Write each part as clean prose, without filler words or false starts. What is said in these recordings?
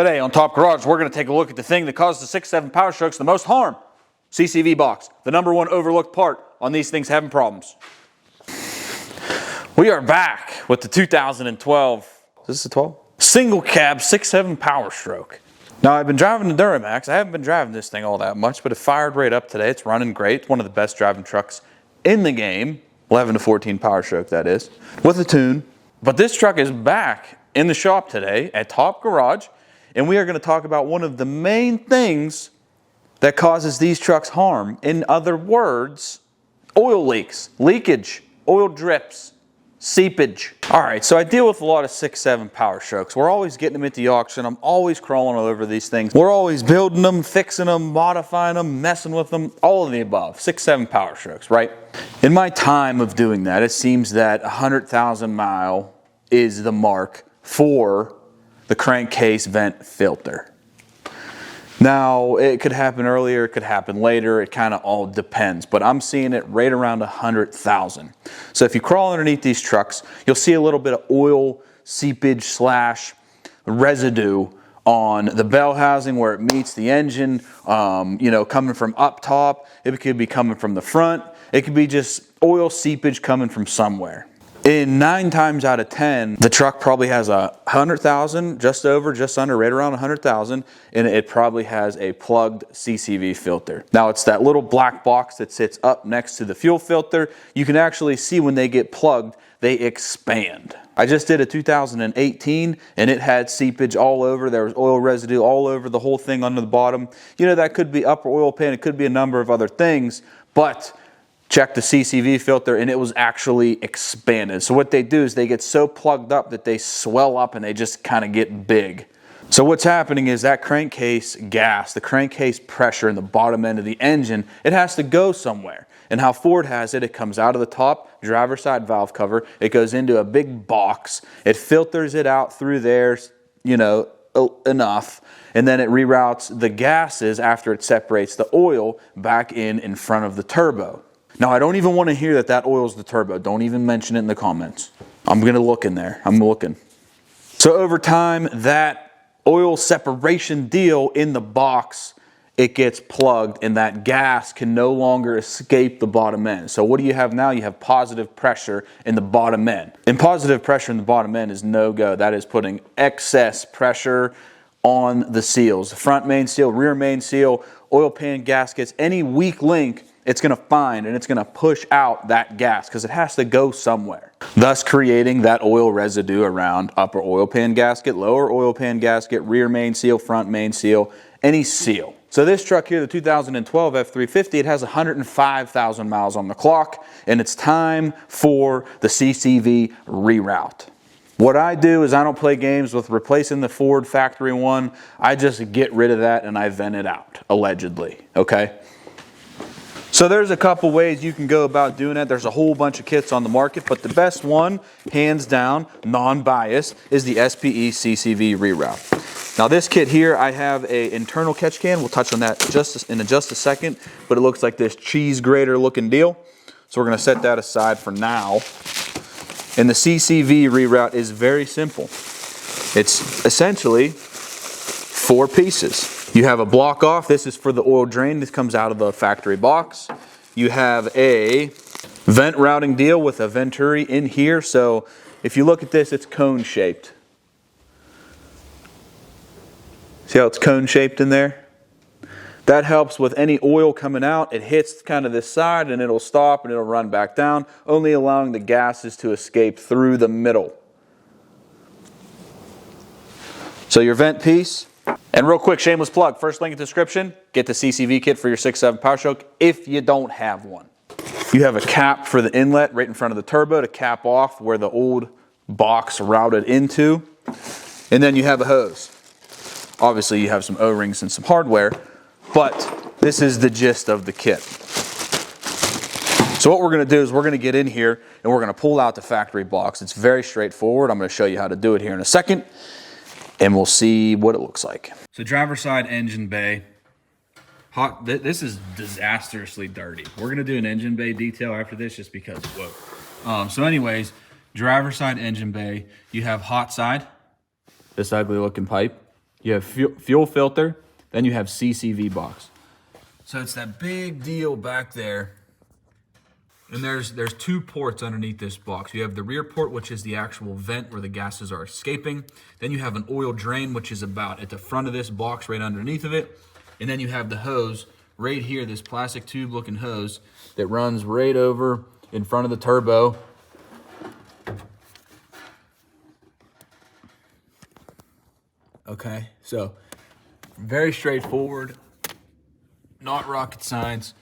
Today on Top Garage, we're going to take a look at the thing that causes the 6.7 Powerstrokes the most harm. CCV box, the #1 overlooked part on these things having problems. We are back with the 2012, is this the 12? Single cab 6.7 Powerstroke. Now I've been driving the Duramax. I haven't been driving this thing all that much, but it fired right up today. It's running great. It's one of the best driving trucks in the game. 11 to 14 Powerstroke, that is, with a tune. But this truck is back in the shop today at Top Garage, and we are going to talk about one of the main things that causes these trucks harm. In other words, oil leaks, leakage, oil drips, seepage. All right, so I deal with a lot of 6.7 Powerstrokes. We're always getting them at the auction. I'm always crawling all over these things. We're always building them, fixing them, modifying them, messing with them, all of the above. 6.7 Powerstrokes, right? In my time of doing that, it seems that 100,000 mile is the mark for the crankcase vent filter. Now, it could happen earlier, it could happen later, it kind of all depends, but I'm seeing it right around 100,000. So if you crawl underneath these trucks, you'll see a little bit of oil seepage slash residue on the bell housing where it meets the engine, coming from up top. It could be coming from the front. It could be just oil seepage coming from somewhere. In 9 times out of 10, the truck probably has 100,000, just over, just under, right around 100,000, and it probably has a plugged CCV filter. Now it's that little black box that sits up next to the fuel filter. You can actually see when they get plugged, they expand. I just did a 2018 and it had seepage all over. There was oil residue all over the whole thing under the bottom. You know, that could be upper oil pan, it could be a number of other things, but check the CCV filter and it was actually expanded. So what they do is they get so plugged up that they swell up and they just kind of get big. So what's happening is that crankcase gas, the crankcase pressure in the bottom end of the engine, it has to go somewhere. And how Ford has it, it comes out of the top driver's side valve cover, it goes into a big box, it filters it out through there, enough, and then it reroutes the gases after it separates the oil back in front of the turbo. Now, I don't even want to hear that oil is the turbo. Don't even mention it in the comments. I'm going to look in there. I'm looking. So over time, that oil separation deal in the box, it gets plugged and that gas can no longer escape the bottom end. So what do you have now? You have positive pressure in the bottom end. And positive pressure in the bottom end is no go. That is putting excess pressure on the seals. Front main seal, rear main seal, oil pan gaskets, any weak link, it's going to find and it's going to push out that gas because it has to go somewhere, thus creating that oil residue around upper oil pan gasket, lower oil pan gasket, rear main seal, front main seal, any seal. So this truck here, the 2012 F350, it has 105,000 miles on the clock, and it's time for the CCV Reroute. What I do is I don't play games with replacing the Ford factory one. I just get rid of that and I vent it out, allegedly, okay? So there's a couple ways you can go about doing that. There's a whole bunch of kits on the market, but the best one, hands down, non-biased, is the SPE CCV Reroute. Now this kit here, I have an internal catch can. We'll touch on that in just a second, but it looks like this cheese grater looking deal. So we're gonna set that aside for now. And the CCV Reroute is very simple. It's essentially 4 pieces. You have a block off. This is for the oil drain. This comes out of the factory box. You have a vent routing deal with a venturi in here. So if you look at this, it's cone shaped. See how it's cone shaped in there? That helps with any oil coming out. It hits kind of this side and it'll stop and it'll run back down, only allowing the gases to escape through the middle. So your vent piece. And real quick, shameless plug, first link in the description, get the CCV kit for your 6.7 Powerstroke if you don't have one. You have a cap for the inlet right in front of the turbo to cap off where the old box routed into. And then you have a hose. Obviously you have some O-rings and some hardware, but this is the gist of the kit. So what we're going to do is we're going to get in here and we're going to pull out the factory box. It's very straightforward. I'm going to show you how to do it here in a second. And we'll see what it looks like. So driver's side engine bay. This is disastrously dirty. We're gonna do an engine bay detail after this just because, whoa. So anyways, driver's side engine bay. You have hot side, this ugly looking pipe. You have fuel filter, then you have CCV box. So it's that big deal back there. And there's two ports underneath this box. You have the rear port, which is the actual vent where the gases are escaping. Then you have an oil drain, which is about at the front of this box, right underneath of it. And then you have the hose right here, this plastic tube looking hose that runs right over in front of the turbo. Okay, so very straightforward, not rocket science.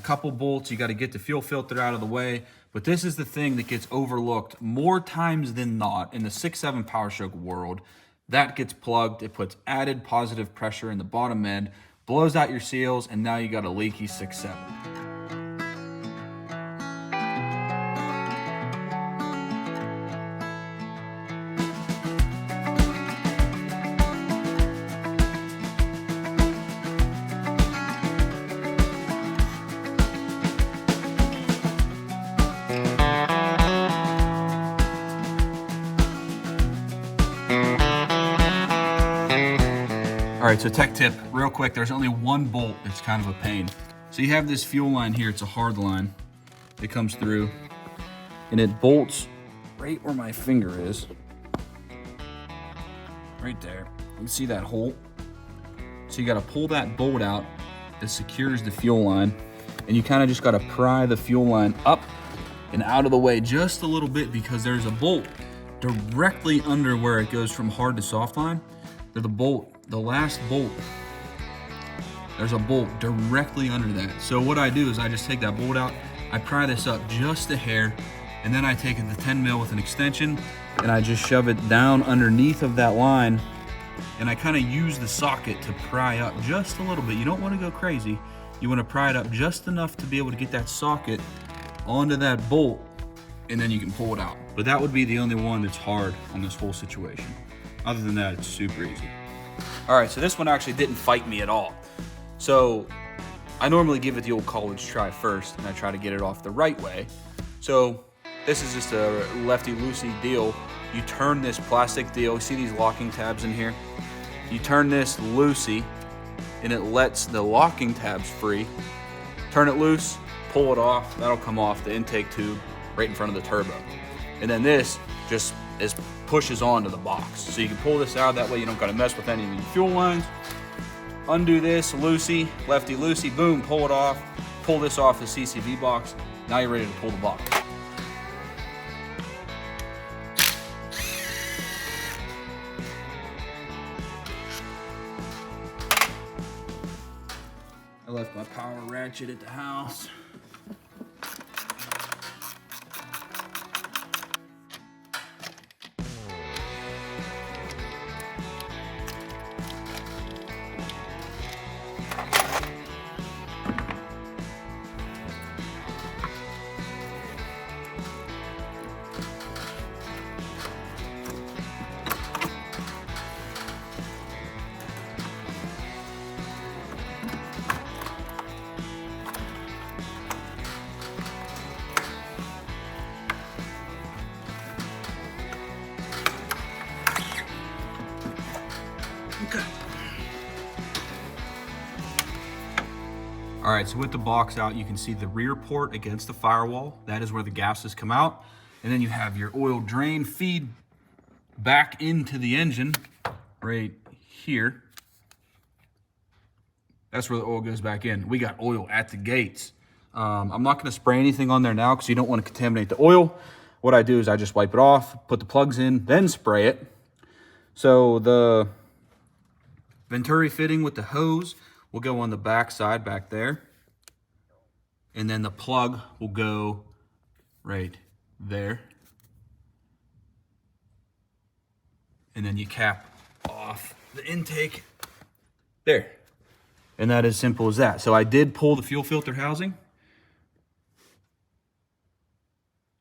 Couple bolts, you got to get the fuel filter out of the way, but this is the thing that gets overlooked more times than not in the 6.7 Powerstroke world. That gets plugged, it puts added positive pressure in the bottom end, blows out your seals, and now you got a leaky 6.7. All right, so tech tip, real quick, there's only one bolt that's kind of a pain. So you have this fuel line here, it's a hard line. It comes through, and it bolts right where my finger is. Right there, you can see that hole. So you gotta pull that bolt out that secures the fuel line, and you kinda just gotta pry the fuel line up and out of the way just a little bit, because there's a bolt directly under where it goes from hard to soft line. The last bolt, there's a bolt directly under that. So what I do is I just take that bolt out, I pry this up just a hair, and then I take the 10 mil with an extension and I just shove it down underneath of that line, and I kind of use the socket to pry up just a little bit. You don't want to go crazy. You want to pry it up just enough to be able to get that socket onto that bolt, and then you can pull it out. But that would be the only one that's hard on this whole situation. Other than that, it's super easy. All right, so this one actually didn't fight me at all. So I normally give it the old college try first, and I try to get it off the right way. So this is just a lefty-loosey deal. You turn this plastic deal, you see these locking tabs in here? You turn this loosey, and it lets the locking tabs free. Turn it loose, pull it off, that'll come off the intake tube right in front of the turbo. And then this just pushes onto the box. So you can pull this out, that way you don't gotta mess with any of your fuel lines. Undo this, loosey, lefty loosey, boom, pull it off. Pull this off the CCV box. Now you're ready to pull the box. I left my power ratchet at the house. Okay. All right, so with the box out, you can see the rear port against the firewall. That is where the gases come out. And then you have your oil drain feed back into the engine right here. That's where the oil goes back in. We got oil at the gates. I'm not gonna spray anything on there now because you don't want to contaminate the oil. What I do is I just wipe it off, put the plugs in, then spray it. So the Venturi fitting with the hose will go on the back side back there. And then the plug will go right there. And then you cap off the intake there. And that is simple as that. So I did pull the fuel filter housing.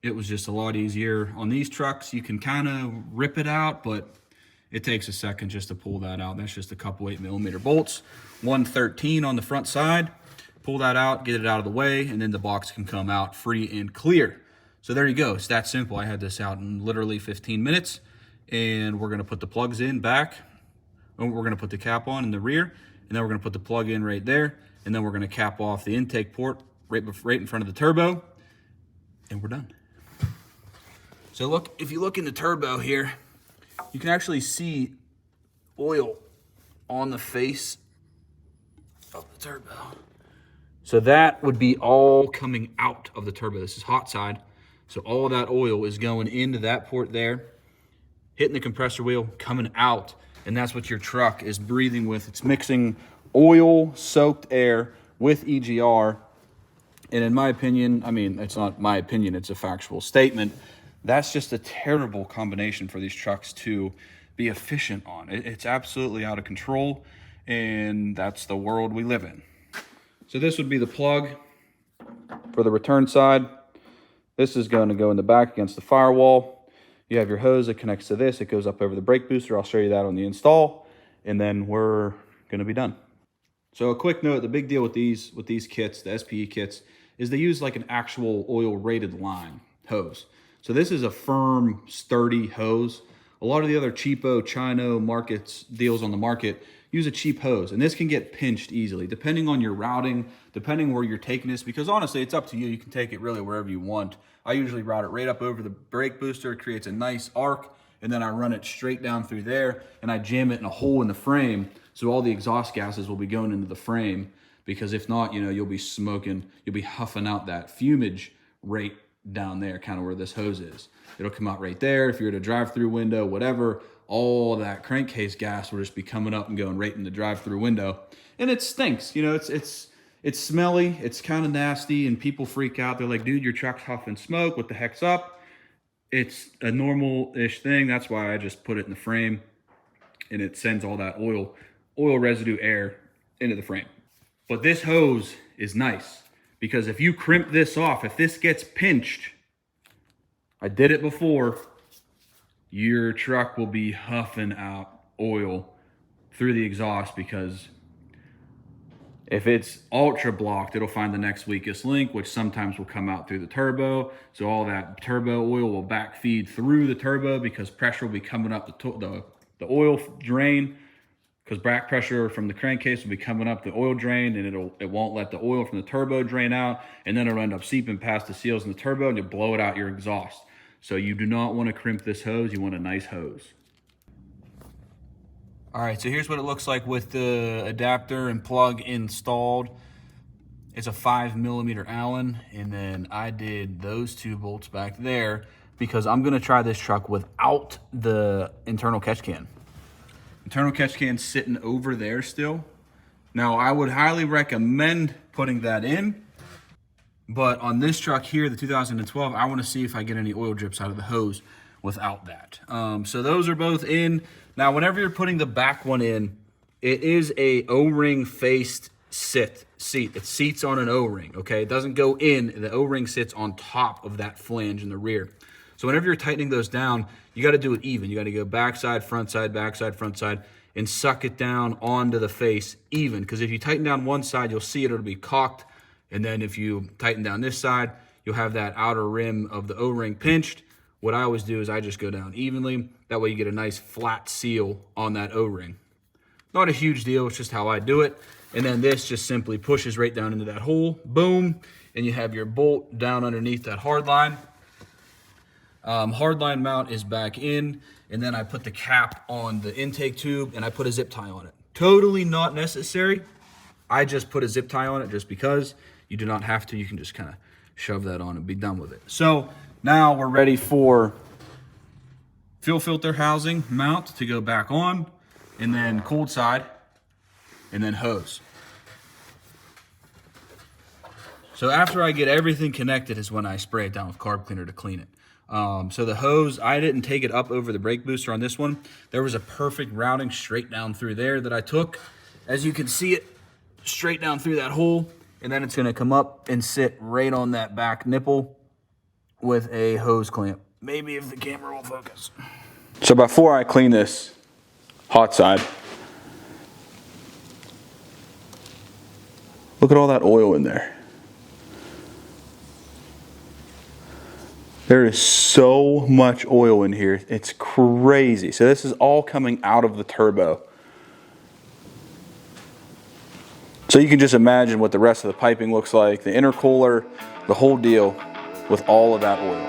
It was just a lot easier. On these trucks, you can kind of rip it out, but it takes a second just to pull that out. That's just a couple 8mm bolts, 113 on the front side. Pull that out, get it out of the way, and then the box can come out free and clear. So there you go. It's that simple. I had this out in literally 15 minutes, and we're gonna put the plugs in back And we're gonna put the cap on in the rear, and then we're gonna put the plug in right there, and then we're gonna cap off the intake port right in front of the turbo, and we're done. So look, if you look in the turbo here, you can actually see oil on the face of the turbo. So that would be all coming out of the turbo. This is hot side. So all of that oil is going into that port there, hitting the compressor wheel, coming out. And that's what your truck is breathing with. It's mixing oil-soaked air with EGR. And in my opinion, I mean, it's not my opinion, it's a factual statement. That's just a terrible combination for these trucks to be efficient on. It's absolutely out of control, and that's the world we live in. So this would be the plug for the return side. This is going to go in the back against the firewall. You have your hose that connects to this. It goes up over the brake booster. I'll show you that on the install, and then we're going to be done. So a quick note, the big deal with these kits, the SPE kits, is they use like an actual oil rated line hose. So this is a firm, sturdy hose. A lot of the other cheapo Chino markets, deals on the market, use a cheap hose. And this can get pinched easily, depending on your routing, depending where you're taking this, because honestly, it's up to you. You can take it really wherever you want. I usually route it right up over the brake booster. It creates a nice arc, and then I run it straight down through there, and I jam it in a hole in the frame, so all the exhaust gases will be going into the frame, because if not, you know, you'll be smoking, you'll be huffing out that fumage right down there, kind of where this hose is. It'll come out right there. If you're at a drive-through window, whatever, all that crankcase gas will just be coming up and going right in the drive-through window. And it stinks, you know, it's smelly, it's kind of nasty, and people freak out. They're like, dude, your truck's huffing smoke, what the heck's up? It's a normal-ish thing. That's why I just put it in the frame, and it sends all that oil residue air into the frame. But this hose is nice, because if you crimp this off, if this gets pinched, I did it before, your truck will be huffing out oil through the exhaust, because if it's ultra blocked, it'll find the next weakest link, which sometimes will come out through the turbo. So all that turbo oil will backfeed through the turbo, because pressure will be coming up the oil drain, because back pressure from the crankcase will be coming up the oil drain, and it won't let the oil from the turbo drain out, and then it'll end up seeping past the seals in the turbo, and you'll blow it out your exhaust. So you do not want to crimp this hose. You want a nice hose. All right, so here's what it looks like with the adapter and plug installed. It's a 5mm Allen, and then I did those 2 bolts back there because I'm gonna try this truck without the internal catch can. Internal catch can's sitting over there still. Now, I would highly recommend putting that in, but on this truck here, the 2012, I want to see if I get any oil drips out of the hose without that. So those are both in. Now, whenever you're putting the back one in, it is a O-ring faced seat. It seats on an O-ring, okay? It doesn't go in. The O-ring sits on top of that flange in the rear. So whenever you're tightening those down, you got to do it even. You got to go backside, front side, and suck it down onto the face even. Because if you tighten down one side, you'll see it'll be cocked. And then if you tighten down this side, you'll have that outer rim of the O-ring pinched. What I always do is I just go down evenly. That way you get a nice flat seal on that O-ring. Not a huge deal, it's just how I do it. And then this just simply pushes right down into that hole, boom, and you have your bolt down underneath that hardline. Hardline mount is back in, and then I put the cap on the intake tube, and I put a zip tie on it. Totally not necessary. I just put a zip tie on it just because. You do not have to. You can just kind of shove that on and be done with it. So now we're ready for fuel filter housing mount to go back on, and then cold side, and then hose. So after I get everything connected is when I spray it down with carb cleaner to clean it. So the hose, I didn't take it up over the brake booster on this one. There was a perfect routing straight down through there that I took. As you can see it, straight down through that hole. And then it's gonna come up and sit right on that back nipple with a hose clamp. Maybe if the camera will focus. So before I clean this hot side, look at all that oil in there. There is so much oil in here, it's crazy. So this is all coming out of the turbo. So you can just imagine what the rest of the piping looks like, the intercooler, the whole deal with all of that oil.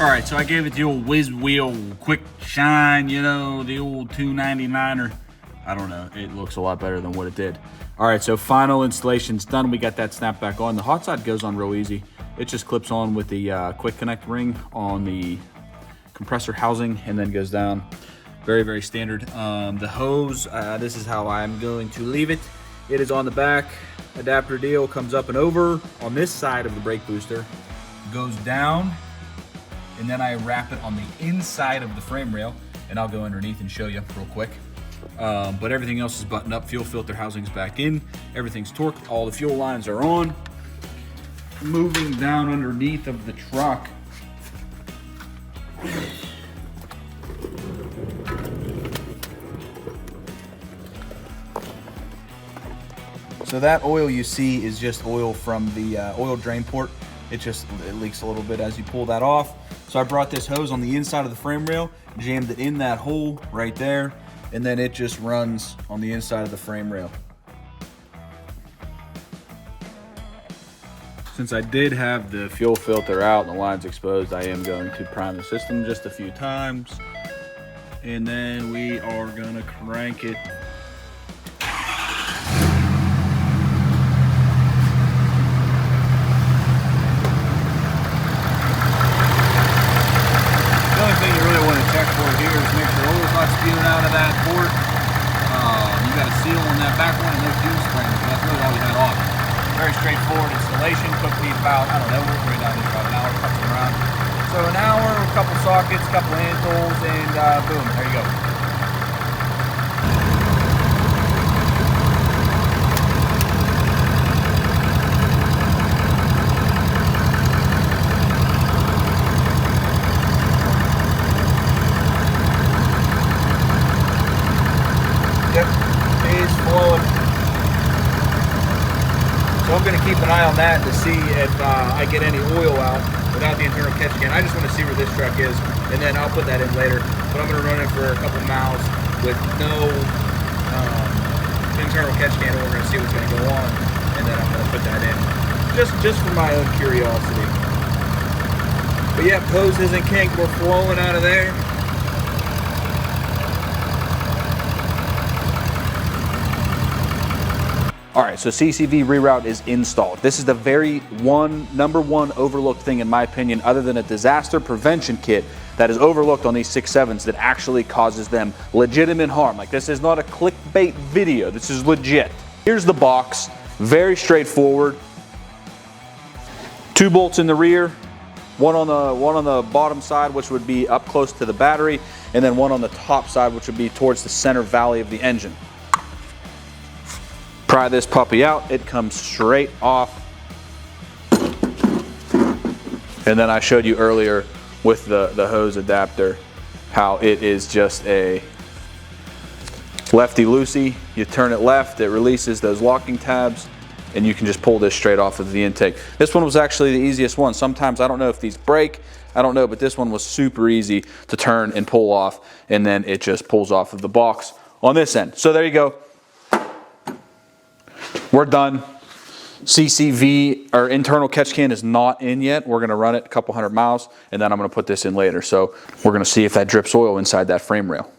All right, so I gave it the old whiz wheel quick shine, you know, the old 299er. I don't know, it looks a lot better than what it did. All right, so final installation's done. We got that snap back on. The hot side goes on real easy. It just clips on with the quick connect ring on the compressor housing and then goes down. Very, very standard. The hose, this is how I'm going to leave it. It is on the back. Adapter deal comes up and over on this side of the brake booster, goes down, and then I wrap it on the inside of the frame rail, and I'll go underneath and show you real quick. But everything else is buttoned up. Fuel filter housing's back in. Everything's torqued. All the fuel lines are on. Moving down underneath of the truck. So that oil you see is just oil from the oil drain port. It leaks a little bit as you pull that off. So I brought this hose on the inside of the frame rail, jammed it in that hole right there, and then it just runs on the inside of the frame rail. Since I did have the fuel filter out and the lines exposed, I am going to prime the system just a few times. And then we are gonna crank it. The only thing you really want to check for here is make sure oil's not spewing out of that port. You got a seal on that back one and no fuse springs. That's really all you had off. Very straightforward installation. Took me about, I don't know, we're right down here about an hour, touching around. So an hour, a couple sockets, a couple hand tools, and boom, there you go. So I'm going to keep an eye on that to see if I get any oil out without the internal catch can. I just want to see where this truck is, and then I'll put that in later. But I'm going to run it for a couple miles with no internal catch can, and we're going to see what's going to go on, and then I'm going to put that in just for my own curiosity. But yeah, hose isn't kinked. We're flowing out of there. All right, so CCV Reroute is installed. This is the number one overlooked thing, in my opinion, other than a disaster prevention kit, that is overlooked on these 6.7s that actually causes them legitimate harm. Like, this is not a clickbait video. This is legit. Here's the box. Very straightforward. 2 bolts in the rear, one on the bottom side, which would be up close to the battery, and then one on the top side, which would be towards the center valley of the engine. Pry this puppy out, it comes straight off. And then I showed you earlier with the hose adapter how it is just a lefty-loosey. You turn it left, it releases those locking tabs, and you can just pull this straight off of the intake. This one was actually the easiest one. Sometimes, I don't know if these break, I don't know, but this one was super easy to turn and pull off, and then it just pulls off of the box on this end. So there you go. We're done. CCV, our internal catch can, is not in yet. We're going to run it a couple 100 miles, and then I'm going to put this in later. So we're going to see if that drips oil inside that frame rail.